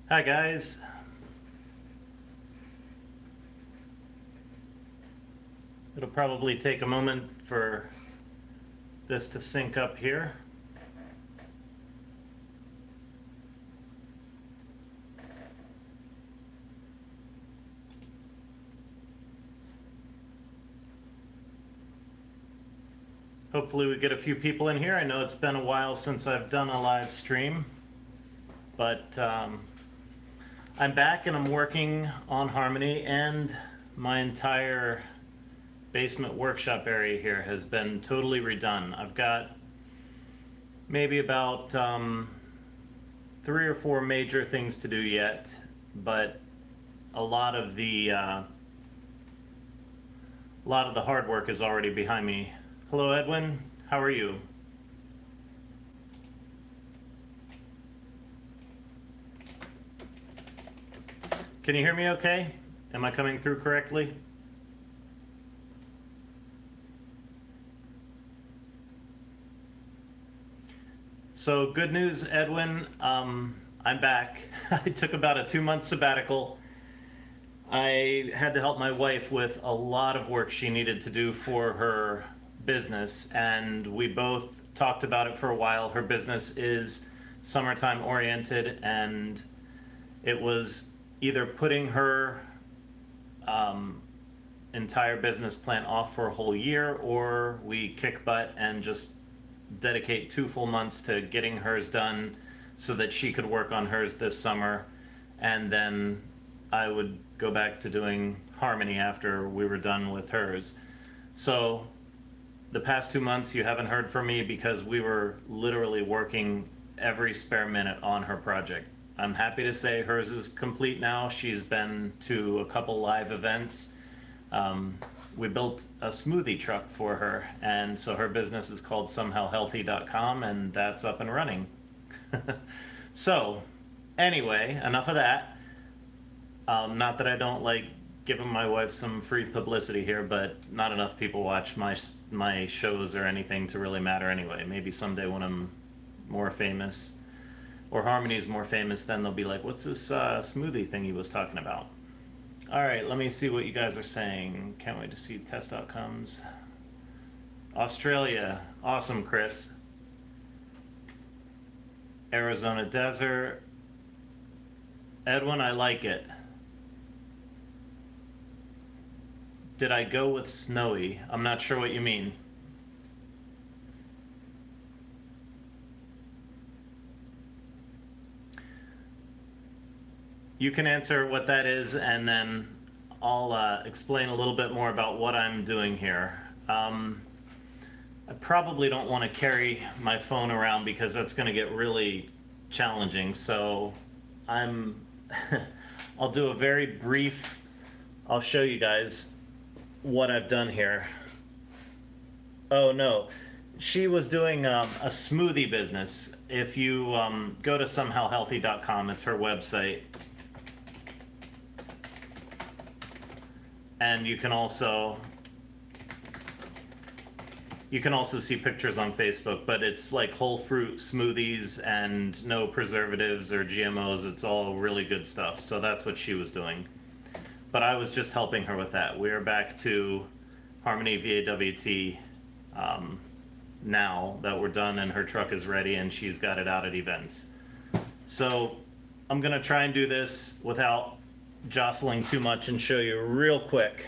Hi guys. It'll probably take a moment for this to sync up here. Hopefully we get a few people in here. I know it's been a while since I've done a live stream, but I'm back and I'm working on Harmony, and my entire basement workshop area here has been totally redone. I've got maybe about 3 or 4 major things to do yet, but a lot of the hard work is already behind me. Hello, Edwin. How are you? Can you hear me okay? Am I coming through correctly? So good news, Edwin. I'm back. I took about a 2-month sabbatical. I had to help my wife with a lot of work she needed to do for her business, and we both talked about it for a while. Her business is summertime oriented, and it was either putting her entire business plan off for a whole year, or we kick butt and just dedicate 2 full months to getting hers done so that she could work on hers this summer, and then I would go back to doing Harmony after we were done with hers. So the past 2 months you haven't heard from me because we were literally working every spare minute on her project. I'm happy to say hers is complete now. She's been to a couple live events. We built a smoothie truck for her, and so her business is called somehowhealthy.com, and that's up and running. So anyway, enough of that. Not that I don't like giving my wife some free publicity here, but not enough people watch my shows or anything to really matter anyway. Maybe someday when I'm more famous, or Harmony's more famous, then they'll be like, what's this smoothie thing he was talking about? All right, let me see what you guys are saying. Can't wait to see test outcomes. Australia, awesome, Chris. Arizona desert. Edwin, I like it. Did I go with snowy? I'm not sure what you mean. You can answer what that is, and then I'll explain a little bit more about what I'm doing here. I probably don't want to carry my phone around because that's going to get really challenging. So I'll do a very brief, I'll show you guys what I've done here. Oh no, she was doing a smoothie business. If you go to somehowhealthy.com, it's her website. And you can also see pictures on Facebook, but it's like whole fruit smoothies and no preservatives or GMOs. It's all really good stuff. So that's what she was doing. But I was just helping her with that. We're back to Harmony VAWT now that we're done and her truck is ready and she's got it out at events. So I'm gonna try and do this without jostling too much and show you real quick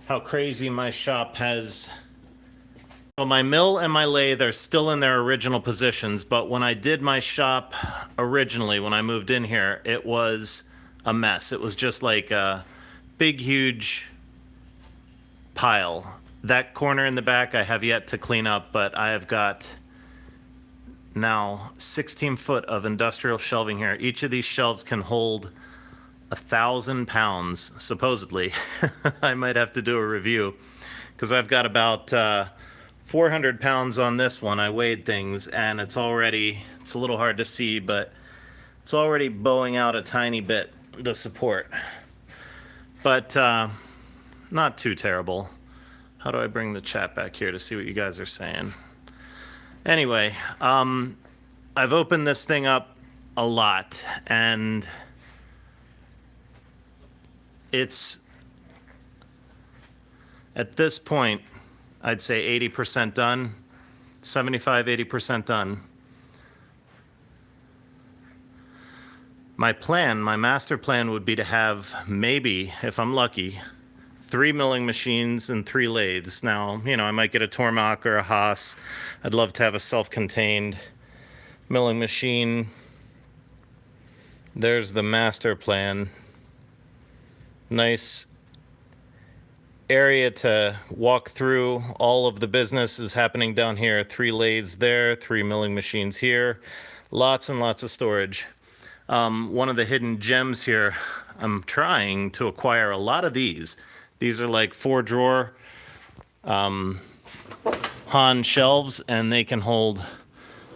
how crazy my shop has. Well, my mill and my lathe are still in their original positions, but when I did my shop originally, when I moved in here, it was a mess. It was just like a big, huge pile. That corner in the back I have yet to clean up, but I have got now 16 foot of industrial shelving here. Each of these shelves can hold 1,000 pounds, supposedly. I might have to do a review because I've got about 400 pounds on this one. I weighed things and it's a little hard to see, but it's already bowing out a tiny bit, the support. But not too terrible. How do I bring the chat back here to see what you guys are saying? Anyway, I've opened this thing up a lot, and it's, at this point, I'd say 80% done, 75, 80% done. My plan, my master plan would be to have maybe, if I'm lucky, 3 milling machines and 3 lathes. Now, you know, I might get a Tormach or a Haas. I'd love to have a self-contained milling machine. There's the master plan. Nice area to walk through. All of the business is happening down here. 3 lathes there, 3 milling machines here. Lots and lots of storage. One of the hidden gems here, I'm trying to acquire a lot of these. These are like 4-drawer Han shelves, and they can hold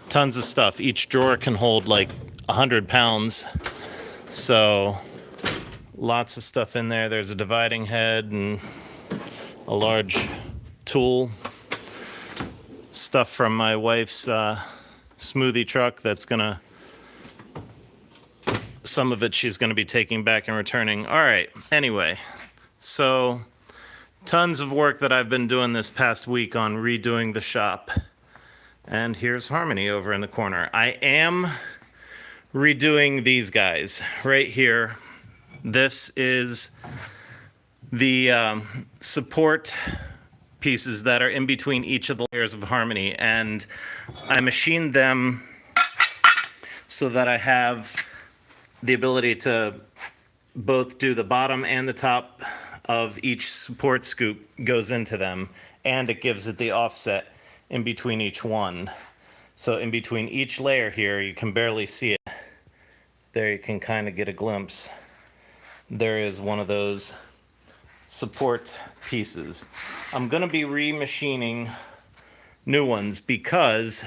tons of stuff. Each drawer can hold like 100 pounds. So lots of stuff in there. There's a dividing head and a large tool. Stuff from my wife's smoothie truck that's gonna, some of it she's gonna be taking back and returning. All right, anyway, so tons of work that I've been doing this past week on redoing the shop. And here's Harmony over in the corner. I am redoing these guys right here. This is the support pieces that are in between each of the layers of Harmony, and I machined them so that I have the ability to both do the bottom and the top of each support scoop goes into them, and it gives it the offset in between each one. So in between each layer here, you can barely see it. There you can kind of get a glimpse. There is one of those support pieces. I'm going to be remachining new ones because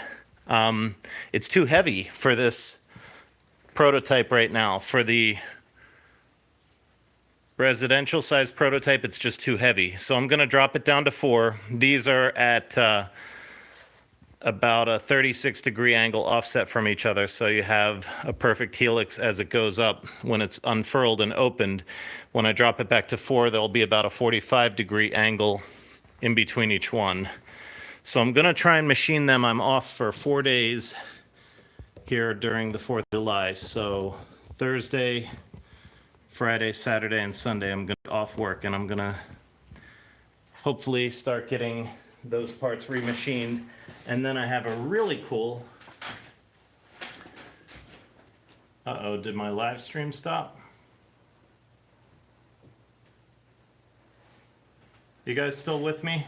it's too heavy for this prototype right now. For the residential size prototype, it's just too heavy. So I'm going to drop it down to 4. These are at about a 36-degree angle offset from each other, so you have a perfect helix as it goes up. When it's unfurled and opened, when I drop it back to 4, there'll be about a 45-degree angle in between each one. So I'm going to try and machine them. I'm off for 4 days here during the 4th of July. So Thursday, Friday, Saturday, and Sunday I'm going to be off work, and I'm going to hopefully start getting those parts remachined. And then I have a really cool... Uh-oh, did my live stream stop? You guys still with me?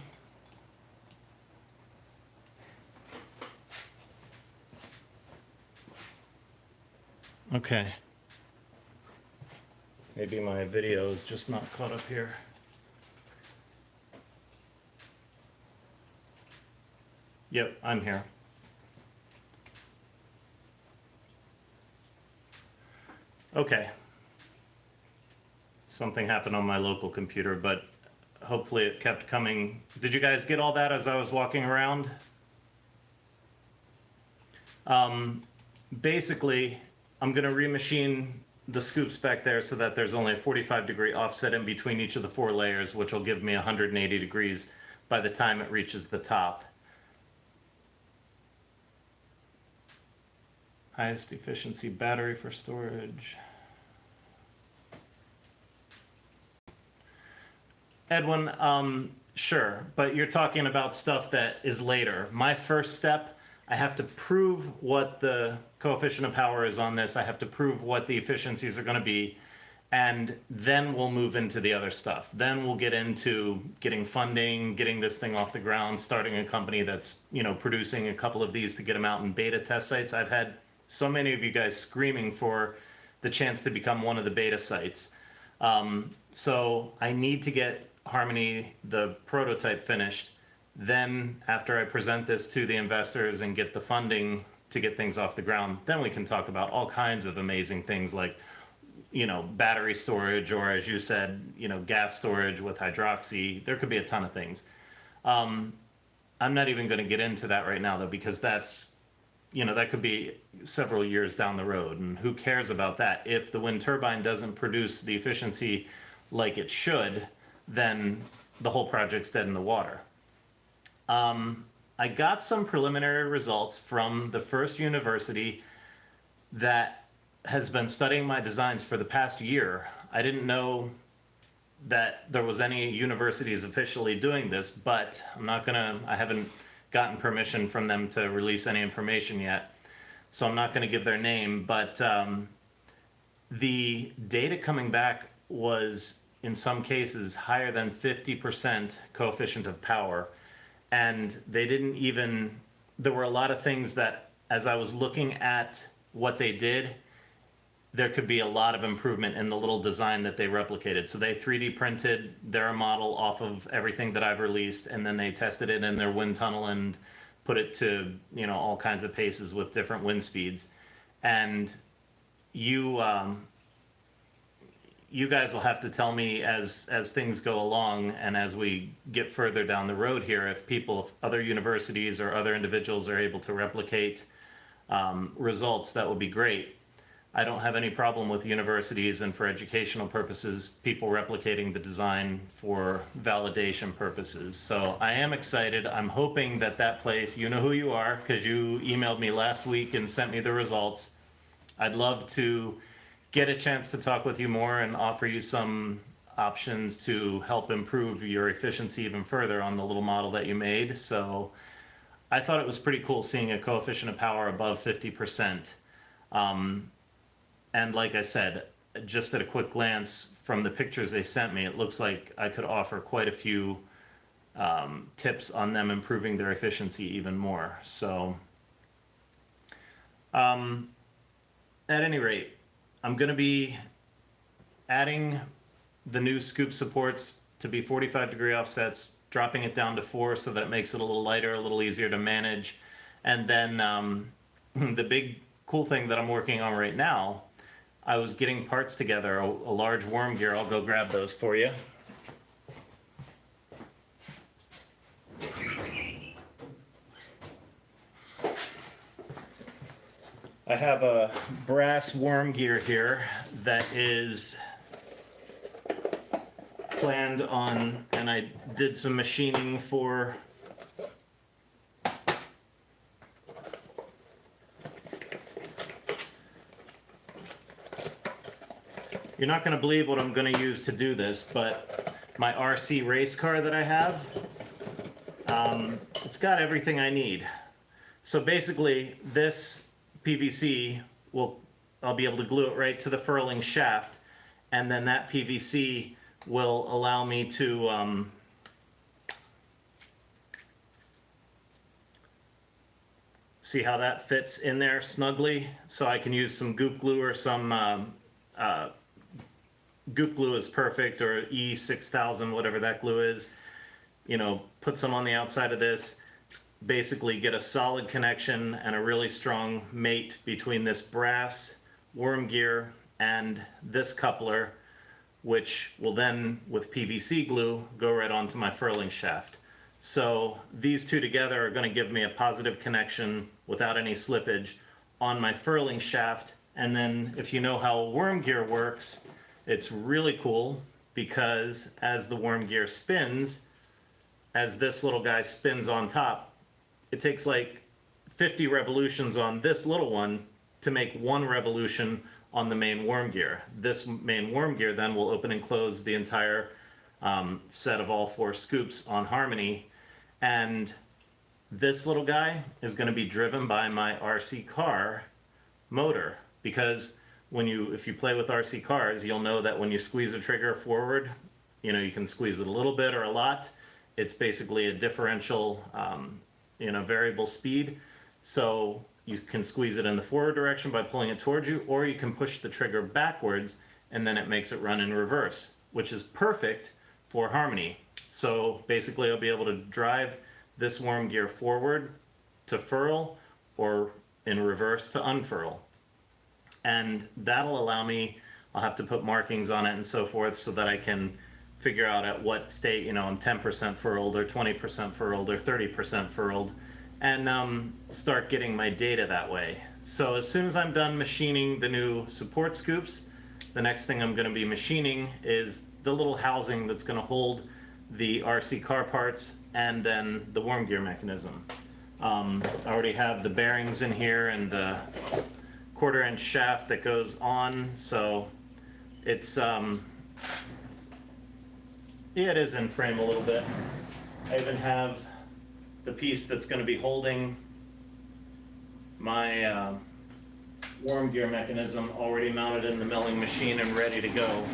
Okay. Maybe my video is just not caught up here. Yep, I'm here. Okay. Something happened on my local computer, but hopefully it kept coming. Did you guys get all that as I was walking around? Basically, I'm going to remachine the scoops back there so that there's only a 45-degree offset in between each of the 4 layers, which will give me 180 degrees by the time it reaches the top. Highest efficiency battery for storage. Edwin, sure, but you're talking about stuff that is later. My first step, I have to prove what the coefficient of power is on this. I have to prove what the efficiencies are going to be, and then we'll move into the other stuff. Then we'll get into getting funding, getting this thing off the ground, starting a company that's, you know, producing a couple of these to get them out in beta test sites. I've had so many of you guys screaming for the chance to become one of the beta sites. So I need to get Harmony, the prototype, finished. Then after I present this to the investors and get the funding to get things off the ground, then we can talk about all kinds of amazing things like, you know, battery storage, or as you said, you know, gas storage with hydroxy. There could be a ton of things. I'm not even going to get into that right now, though, because that's that could be several years down the road, and who cares about that? If the wind turbine doesn't produce the efficiency like it should, then the whole project's dead in the water. I got some preliminary results from the first university that has been studying my designs for the past year. I didn't know that there was any universities officially doing this, but I haven't gotten permission from them to release any information yet, so I'm not going to give their name, but the data coming back was, in some cases, higher than 50% coefficient of power. And there were a lot of things that, as I was looking at what they did, there could be a lot of improvement in the little design that they replicated. So they 3D printed their model off of everything that I've released, and then they tested it in their wind tunnel and put it to, all kinds of paces with different wind speeds. And you guys will have to tell me as things go along and as we get further down the road here, if other universities or other individuals are able to replicate results, that would be great. I don't have any problem with universities and for educational purposes, people replicating the design for validation purposes. So I am excited. I'm hoping that place, you know who you are, because you emailed me last week and sent me the results. I'd love to get a chance to talk with you more and offer you some options to help improve your efficiency even further on the little model that you made. So I thought it was pretty cool seeing a coefficient of power above 50%. And like I said, just at a quick glance from the pictures they sent me, it looks like I could offer quite a few tips on them improving their efficiency even more. So at any rate, I'm going to be adding the new scoop supports to be 45-degree offsets, dropping it down to 4 so that it makes it a little lighter, a little easier to manage. And then the big cool thing that I'm working on right now, I was getting parts together, a large worm gear. I'll go grab those for you. I have a brass worm gear here that is planned on, and I did some machining for You're not going to believe what I'm going to use to do this, but my RC race car that I have, it's got everything I need. So basically, this PVC I'll be able to glue it right to the furling shaft, and then that PVC will allow me to see how that fits in there snugly. So I can use some goop glue or some goop glue is perfect, or E6000, whatever that glue is. Put some on the outside of this. Basically get a solid connection and a really strong mate between this brass worm gear and this coupler, which will then, with PVC glue, go right onto my furling shaft. So these two together are going to give me a positive connection without any slippage on my furling shaft. And then if you know how a worm gear works, it's really cool because as the worm gear spins, as this little guy spins on top, it takes like 50 revolutions on this little one to make one revolution on the main worm gear. This main worm gear then will open and close the entire set of all 4 scoops on Harmony. And this little guy is going to be driven by my RC car motor, because if you play with RC cars, you'll know that when you squeeze a trigger forward, you can squeeze it a little bit or a lot. It's basically a differential, variable speed. So you can squeeze it in the forward direction by pulling it towards you, or you can push the trigger backwards and then it makes it run in reverse, which is perfect for Harmony. So basically I'll be able to drive this worm gear forward to furl or in reverse to unfurl. And that'll allow me, I'll have to put markings on it and so forth so that I can figure out at what state, I'm 10% furled or 20% furled or 30% furled. and start getting my data that way. So as soon as I'm done machining the new support scoops, the next thing I'm going to be machining is the little housing that's going to hold the RC car parts and then the worm gear mechanism. I already have the bearings in here and the 1/4 inch shaft that goes on, so it's yeah, it is in frame a little bit. I even have the piece that's going to be holding my worm gear mechanism already mounted in the milling machine and ready to go.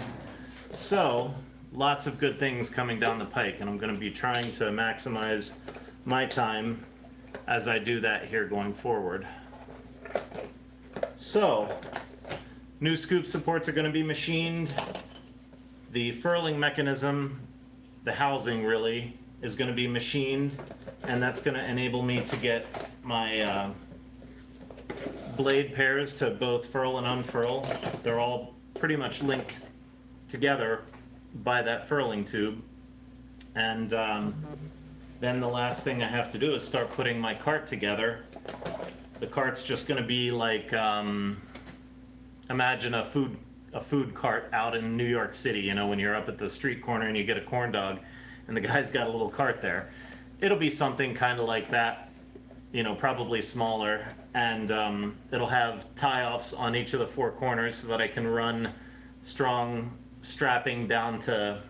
So lots of good things coming down the pike, and I'm going to be trying to maximize my time as I do that here going forward. So new scoop supports are going to be machined. The furling mechanism, the housing really, is going to be machined, and that's going to enable me to get my blade pairs to both furl and unfurl. They're all pretty much linked together by that furling tube. And then the last thing I have to do is start putting my cart together. The cart's just going to be like, imagine a food cart out in New York City, you know, when you're up at the street corner and you get a corn dog and the guy's got a little cart there. It'll be something kind of like that, you know, probably smaller, and it'll have tie-offs on each of the 4 corners so that I can run strong strapping down to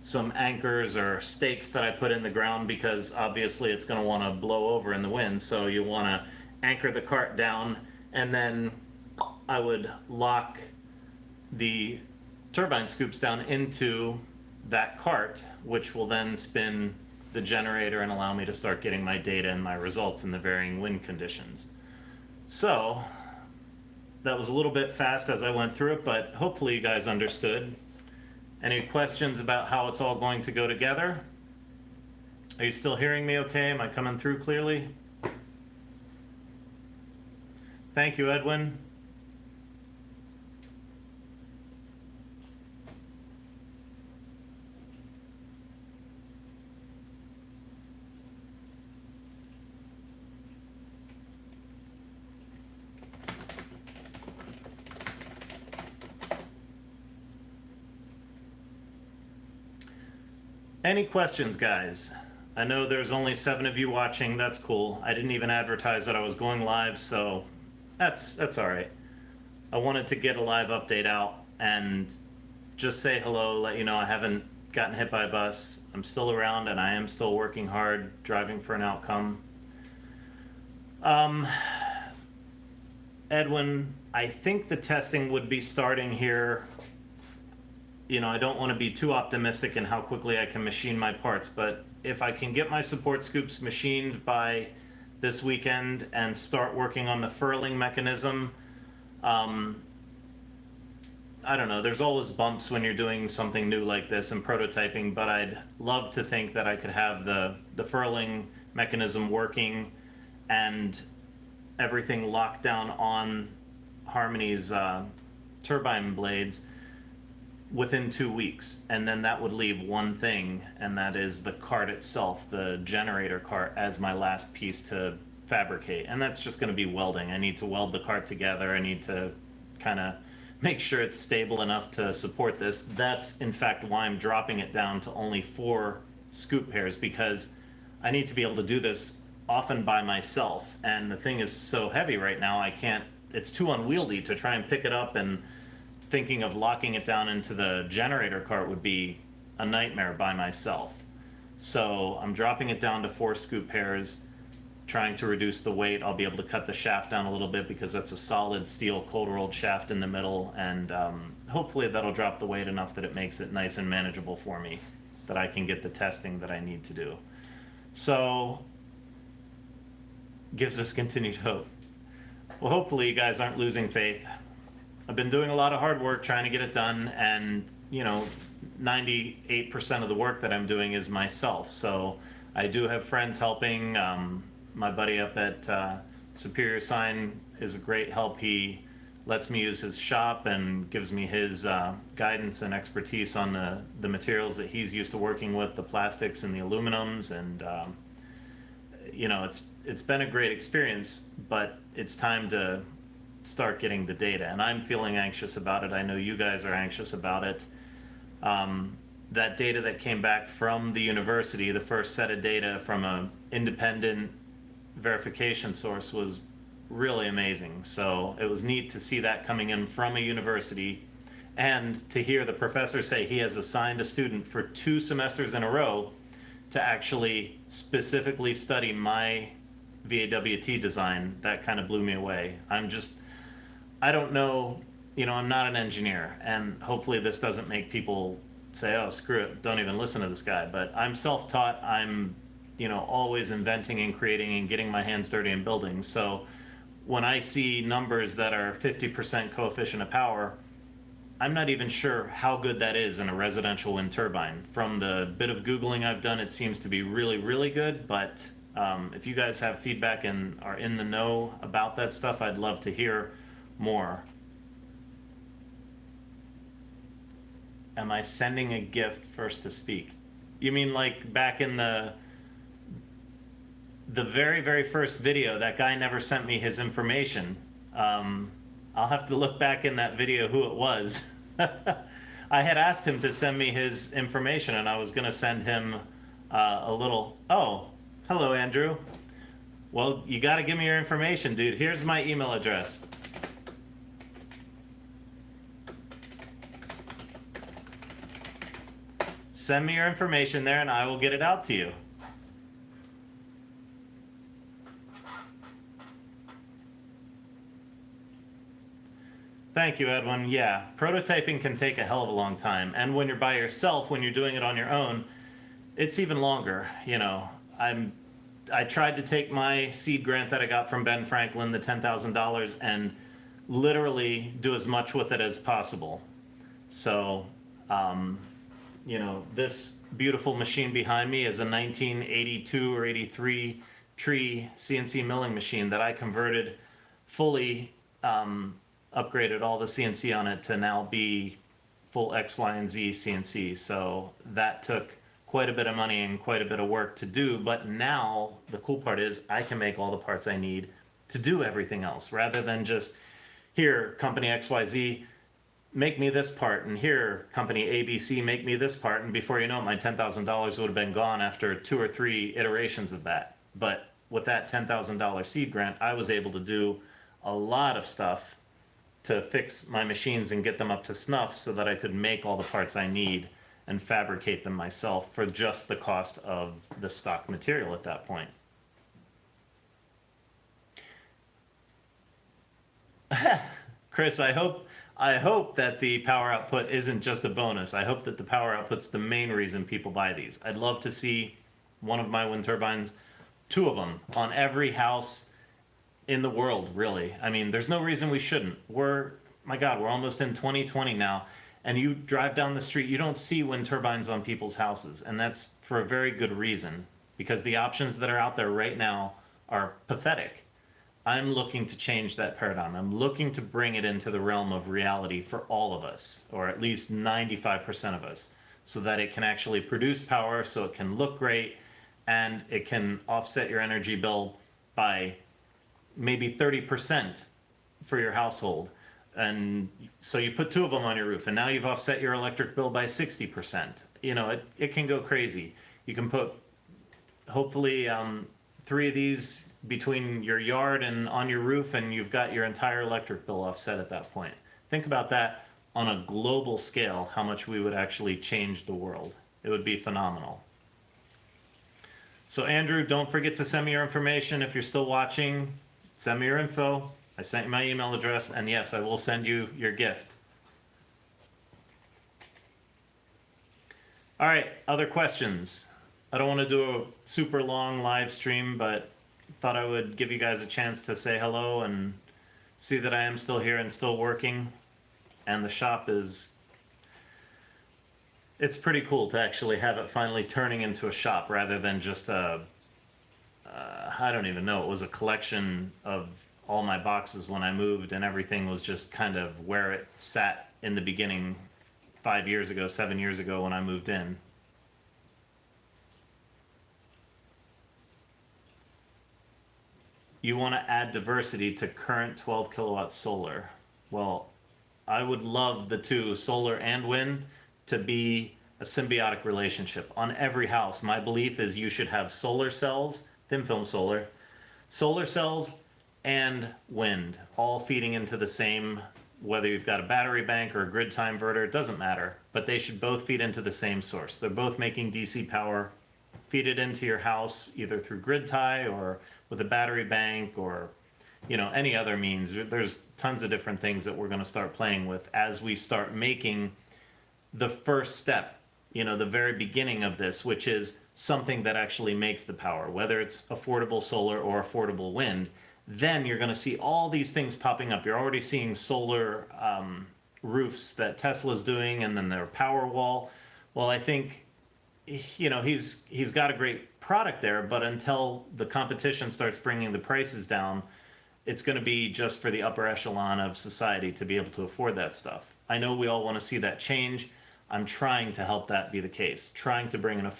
some anchors or stakes that I put in the ground, because obviously it's going to want to blow over in the wind, so you want to anchor the cart down, and then I would lock the turbine scoops down into that cart, which will then spin the generator and allow me to start getting my data and my results in the varying wind conditions. So that was a little bit fast as I went through it, but hopefully you guys understood. Any questions about how it's all going to go together? Are you still hearing me okay? Am I coming through clearly? Thank you, Edwin. Any questions, guys? I know there's only 7 of you watching. That's cool. I didn't even advertise that I was going live, so that's all right. I wanted to get a live update out and just say hello, let you know I haven't gotten hit by a bus. I'm still around and I am still working hard, driving for an outcome. Edwin, I think the testing would be starting here. You know, I don't want to be too optimistic in how quickly I can machine my parts, but if I can get my support scoops machined by this weekend and start working on the furling mechanism, I don't know, there's always bumps when you're doing something new like this and prototyping, but I'd love to think that I could have the furling mechanism working and everything locked down on Harmony's turbine blades within 2 weeks, and then that would leave one thing, and that is the cart itself, the generator cart, as my last piece to fabricate. And that's just going to be welding. I need to weld the cart together. I need to kind of make sure it's stable enough to support this. That's in fact why I'm dropping it down to only 4 scoop pairs, because I need to be able to do this often by myself, and the thing is so heavy right now I can't, it's too unwieldy to try and pick it up, and thinking of locking it down into the generator cart would be a nightmare by myself. So I'm dropping it down to 4 scoop pairs, trying to reduce the weight. I'll be able to cut the shaft down a little bit because that's a solid steel cold rolled shaft in the middle, and hopefully that'll drop the weight enough that it makes it nice and manageable for me, that I can get the testing that I need to do. So gives us continued hope. Well, hopefully you guys aren't losing faith. I've been doing a lot of hard work trying to get it done, and you know, 98% of the work that I'm doing is myself. So I do have friends helping. My buddy up at Superior Sign is a great help. He lets me use his shop and gives me his guidance and expertise on the materials that he's used to working with, the plastics and the aluminums, and you know, it's been a great experience, but it's time to start getting the data, and I'm feeling anxious about it. I know you guys are anxious about it. That data that came back from the university, the first set of data from an independent verification source, was really amazing. So it was neat to see that coming in from a university, and to hear the professor say he has assigned a student for 2 semesters in a row to actually specifically study my VAWT design. That kind of blew me away. I don't know, you know, I'm not an engineer, and hopefully this doesn't make people say, oh, screw it, don't even listen to this guy. But I'm self-taught. I'm, you know, always inventing and creating and getting my hands dirty in building. So when I see numbers that are 50% coefficient of power, I'm not even sure how good that is in a residential wind turbine. From the bit of Googling I've done, it seems to be really, really good. But if you guys have feedback and are in the know about that stuff, I'd love to hear more. Am I sending a gift first to speak? You mean like back in the very, very first video, that guy never sent me his information. I'll have to look back in that video who it was. I had asked him to send me his information, and I was going to send him a little, oh, hello, Andrew. Well, you got to give me your information, dude. Here's my email address. Send me your information there, and I will get it out to you. Thank you, Edwin. Yeah, prototyping can take a hell of a long time. And when you're by yourself, when you're doing it on your own, it's even longer. You know, I tried to take my seed grant that I got from Ben Franklin, the $10,000, and literally do as much with it as possible. So, you know, this beautiful machine behind me is a 1982 or 83 tree CNC milling machine that I converted fully, upgraded all the CNC on it to now be full X, Y, and Z CNC. So that took quite a bit of money and quite a bit of work to do. But now the cool part is I can make all the parts I need to do everything else, rather than just, here, company XYZ, make me this part, and here, company ABC, make me this part, and before you know it, my $10,000 would have been gone after 2 or 3 iterations of that. But with that $10,000 seed grant, I was able to do a lot of stuff to fix my machines and get them up to snuff so that I could make all the parts I need and fabricate them myself for just the cost of the stock material at that point. Chris, I hope that the power output isn't just a bonus. I hope that the power output's the main reason people buy these. I'd love to see one of my wind turbines, 2 of them, on every house in the world, really. I mean, there's no reason we shouldn't. My God, we're almost in 2020 now, and you drive down the street, you don't see wind turbines on people's houses, and that's for a very good reason, because the options that are out there right now are pathetic. I'm looking to change that paradigm. I'm looking to bring it into the realm of reality for all of us, or at least 95% of us, so that it can actually produce power, so it can look great, and it can offset your energy bill by maybe 30% for your household. And so you put 2 of them on your roof, and now you've offset your electric bill by 60%. You know, it can go crazy. You can put, hopefully, 3 of these between your yard and on your roof, and you've got your entire electric bill offset at that point. Think about that on a global scale, how much we would actually change the world. It would be phenomenal. So Andrew, don't forget to send me your information. If you're still watching, send me your info. I sent you my email address, and yes, I will send you your gift. All right, other questions? I don't want to do a super long live stream, but thought I would give you guys a chance to say hello and see that I am still here and still working. And the shop it's pretty cool to actually have it finally turning into a shop rather than just I don't even know, it was a collection of all my boxes when I moved, and everything was just kind of where it sat in the beginning 5 years ago, 7 years ago when I moved in. you want to add diversity to current 12 kilowatt solar. Well, I would love the two, solar and wind, to be a symbiotic relationship on every house. My belief is you should have solar cells, thin film solar cells, and wind, all feeding into the same, whether you've got a battery bank or a grid tie inverter, it doesn't matter, but they should both feed into the same source. They're both making DC power, feed it into your house either through grid tie or with a battery bank or any other means. There's tons of different things that we're going to start playing with as we start making the first step, the very beginning of this, which is something that actually makes the power, whether it's affordable solar or affordable wind. Then you're going to see all these things popping up. You're already seeing solar roofs that Tesla's doing, and then their power wall. Well, I think he's got a great product there, but until the competition starts bringing the prices down, it's going to be just for the upper echelon of society to be able to afford that stuff. I know we all want to see that change. I'm trying to help that be the case, trying to bring an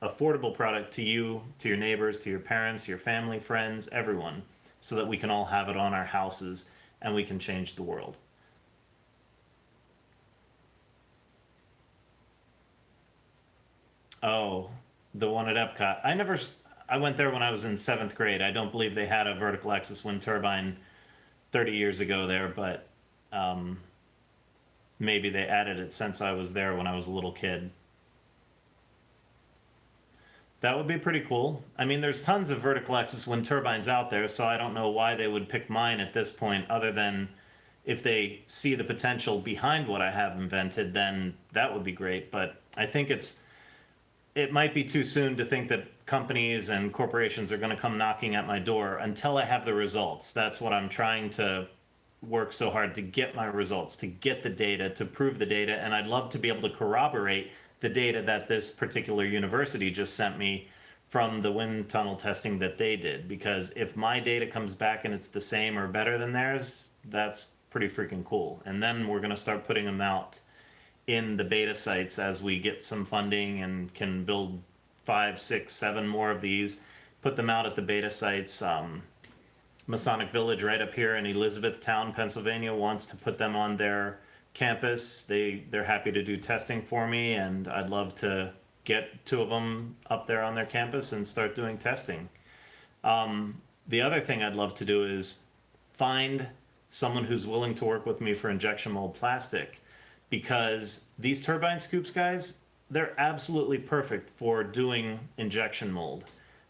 affordable product to you, to your neighbors, to your parents, your family, friends, everyone, so that we can all have it on our houses and we can change the world. Oh, the one at Epcot. I went there when I was in 7th grade. I don't believe they had a vertical axis wind turbine 30 years ago there, but maybe they added it since I was there when I was a little kid. That would be pretty cool. I mean, there's tons of vertical axis wind turbines out there, so I don't know why they would pick mine at this point, other than if they see the potential behind what I have invented, then that would be great. But I think it might be too soon to think that companies and corporations are going to come knocking at my door until I have the results. That's what I'm trying to work so hard to get, my results, to get the data, to prove the data, and I'd love to be able to corroborate the data that this particular university just sent me from the wind tunnel testing that they did. Because if my data comes back and it's the same or better than theirs, that's pretty freaking cool. And then we're going to start putting them out in the beta sites as we get some funding and can build 5, 6, 7 more of these, put them out at the beta sites. Masonic Village right up here in Elizabethtown, Pennsylvania wants to put them on their campus. They're happy to do testing for me, and I'd love to get 2 of them up there on their campus and start doing testing. The other thing I'd love to do is find someone who's willing to work with me for injection mold plastic, because these turbine scoops, guys, they're absolutely perfect for doing injection mold.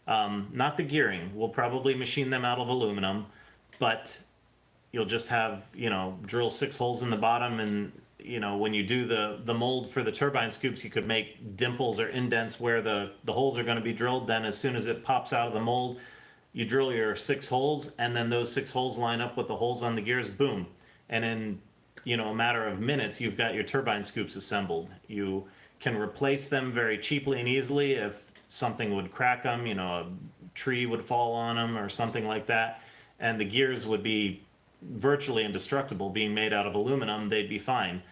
Not the gearing. We'll probably machine them out of aluminum, but you'll just have, drill 6 holes in the bottom, and, when you do the mold for the turbine scoops, you could make dimples or indents where the holes are going to be drilled. Then as soon as it pops out of the mold, you drill your 6 holes, and then those 6 holes line up with the holes on the gears, boom. And in, a matter of minutes, you've got your turbine scoops assembled. You can replace them very cheaply and easily if something would crack them, a tree would fall on them or something like that, and the gears would be virtually indestructible. Being made out of aluminum, they'd be fine.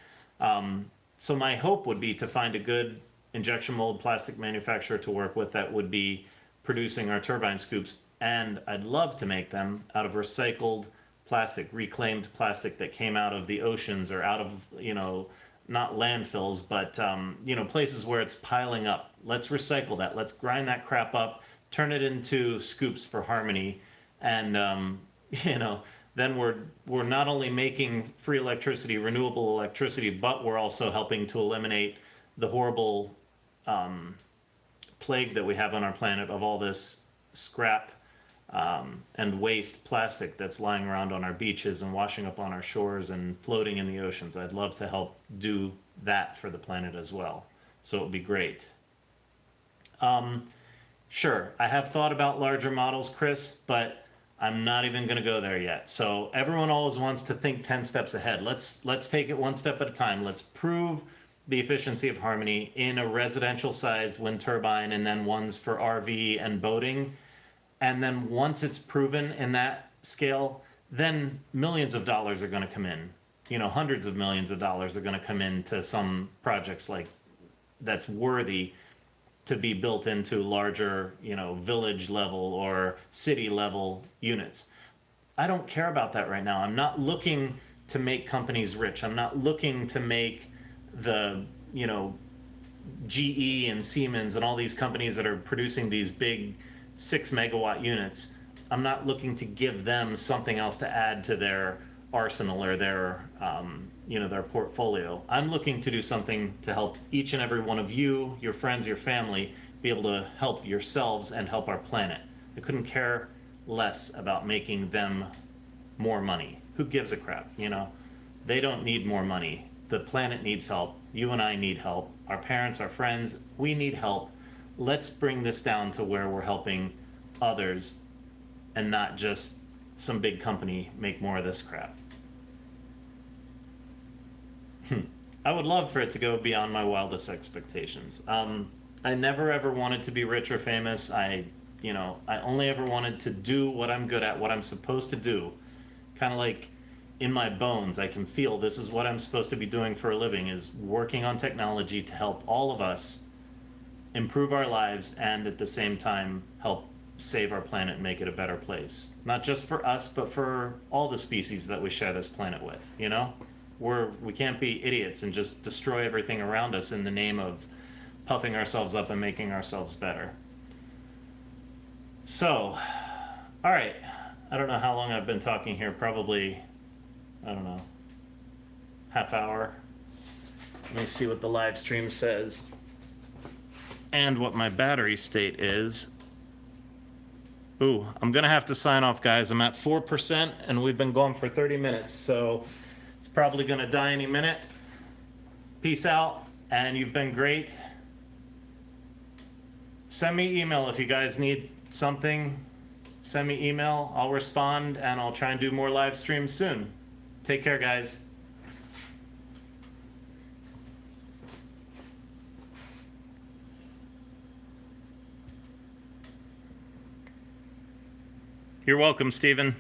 So my hope would be to find a good injection mold plastic manufacturer to work with that would be producing our turbine scoops, and I'd love to make them out of recycled plastic, reclaimed plastic that came out of the oceans or out of, not landfills, but places where it's piling up. Let's recycle that. Let's grind that crap up, turn it into scoops for harmony, and then we're not only making free electricity, renewable electricity, but we're also helping to eliminate the horrible plague that we have on our planet of all this scrap and waste plastic that's lying around on our beaches and washing up on our shores and floating in the oceans. I'd love to help do that for the planet as well. So it would be great. Sure, I have thought about larger models, Chris, but I'm not even going to go there yet. So everyone always wants to think 10 steps ahead. Let's take it one step at a time. Let's prove the efficiency of harmony in a residential-sized wind turbine, and then ones for RV and boating. And then once it's proven in that scale, then millions of dollars are going to come in. Hundreds of millions of dollars are going to come into some projects like that's worthy to be built into larger, village level or city level units. I don't care about that right now. I'm not looking to make companies rich. I'm not looking to make the, GE and Siemens and all these companies that are producing these big 6 megawatt units. I'm not looking to give them something else to add to their arsenal or their their portfolio. I'm looking to do something to help each and every one of you, your friends, your family, be able to help yourselves and help our planet. I couldn't care less about making them more money. Who gives a crap? They don't need more money. The planet needs help. You and I need help. Our parents, our friends, we need help. Let's bring this down to where we're helping others and not just some big company make more of this crap. I would love for it to go beyond my wildest expectations. I never ever wanted to be rich or famous. I only ever wanted to do what I'm good at, what I'm supposed to do. Kind of like in my bones, I can feel this is what I'm supposed to be doing for a living, is working on technology to help all of us improve our lives and at the same time help save our planet and make it a better place. Not just for us, but for all the species that we share this planet with, We can't be idiots and just destroy everything around us in the name of puffing ourselves up and making ourselves better. So, all right. I don't know how long I've been talking here. Probably, I don't know, half hour. Let me see what the live stream says and what my battery state is. Ooh, I'm going to have to sign off, guys. I'm at 4%, and we've been going for 30 minutes, so it's probably going to die any minute. Peace out, and you've been great. Send me email if you guys need something. Send me email. I'll respond, and I'll try and do more live streams soon. Take care, guys. You're welcome, Stephen.